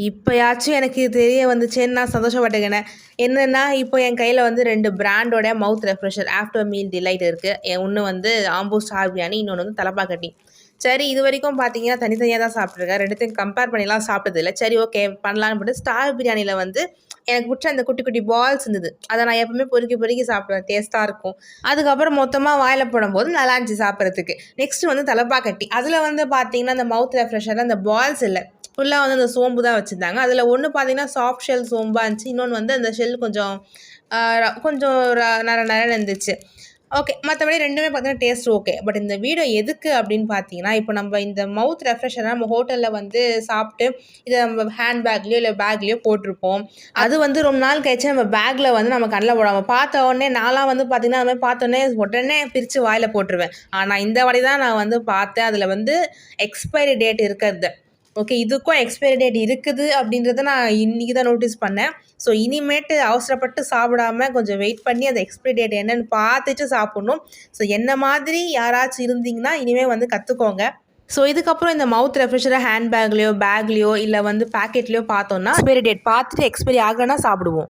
இப்பயாச்சும் எனக்கு தெரிய வந்துச்சேன்னு நான் சந்தோஷப்பட்டுக்கினேன். என்னன்னா, இப்போ என் கையில வந்து 2 பிராண்டோட மவுத் ரெஃப்ரெஷர் ஆஃப்டர் மீல் டிலைட் இருக்கு. ஒண்ணு வந்து ஆம்பூர் ஸ்டார் பிரியாணி, இன்னொன்னு வந்து தலப்பாக்கட்டி. சரி இதுவரைக்கும் பார்த்தீங்கன்னா, தனித்தனியா தான் சாப்பிட்டுருக்கேன். 2த்தையும் கம்பேர் பண்ணிலாம் சாப்பிட்டதில்ல. சரி ஓகே பண்ணலான்னு போட்டு ஸ்டார் பிரியாணில வந்து எனக்கு புடிச்ச அந்த குட்டி குட்டி பால்ஸ் இருந்தது. அத நான் எப்பவுமே பொறுக்கி பொறுக்கி சாப்பிடுவேன். டேஸ்ட்டா இருக்கும். அதுக்கப்புறம் மொத்தமா வாயில போடும்போது நல்லா இருந்துச்சு சாப்பிடுறதுக்கு. நெக்ஸ்ட் வந்து தலப்பாக்கட்டி. அதுல வந்து பார்த்தீங்கன்னா, அந்த மவுத் ரெஃப்ரெஷர்ல அந்த பால்ஸ் இல்ல. ஃபுல்லா வந்து அந்த சோம்பு தான் வச்சிருந்தாங்க. அதில ஒண்ணு பார்த்தீங்கன்னா, சாஃப்ட் ஷெல் சோம்பா இருந்துச்சு. இன்னொன்னு வந்து அந்த ஷெல் கொஞ்சம் கொஞ்சம் நர நரன்னு இருந்துச்சு. ஓகே. மத்தபடி 2மே பார்த்தீங்கன்னா, டேஸ்ட் ஓகே. பட் இந்த வீடியோ எதுக்கு அப்படின்னு பார்த்தீங்கன்னா, இப்போ நம்ம இந்த மவுத் ரெஃப்ரெஷர நம்ம ஹோட்டல்ல வந்து சாப்பிட்டு, இத நம்ம ஹேண்ட் பேக்லயோ, இல்ல பேக்லயோ போட்டிருப்போம். அது வந்து ரொம்ப நாள் கழிச்சு நம்ம பேக்ல வந்து நம்ம கண்ல போடாம பார்த்த உடனே நான்லாம் வந்து பார்த்தீங்கன்னா, அது மாரி பார்த்தோனே உடனே பிரிச்சு வாயில போட்டுருவேன். ஆனா இந்த வாட்டி தான் நான் வந்து பார்த்தேன். அதில வந்து எக்ஸ்பைரி டேட் இருக்கிறது. ஓகே. இதுக்கும் எக்ஸ்பைரி டேட் இருக்குது அப்படின்றத நான் இன்னைக்கு தான் நோட்டீஸ் பண்ணேன். ஸோ இனிமேட்டு அவசரப்பட்டு சாப்பிடாம கொஞ்சம் வெயிட் பண்ணி அந்த எக்ஸ்பைரி டேட் என்னன்னு பார்த்துட்டு சாப்பிடணும். ஸோ என்ன மாதிரி யாராச்சும் இருந்தீங்கன்னா, இனிமே வந்து கத்துக்கோங்க. ஸோ இதுக்கப்புறம் இந்த மவுத் ரெஃப்ரெஷர ஹேண்ட் பேக்லயோ, பேக்லயோ இல்ல வந்து பாக்கெட்லயோ பார்த்தோம்னா, எக்ஸ்பைரி டேட் பார்த்துட்டு எக்ஸ்பைரி ஆகலன்னா சாப்பிடுவோம்.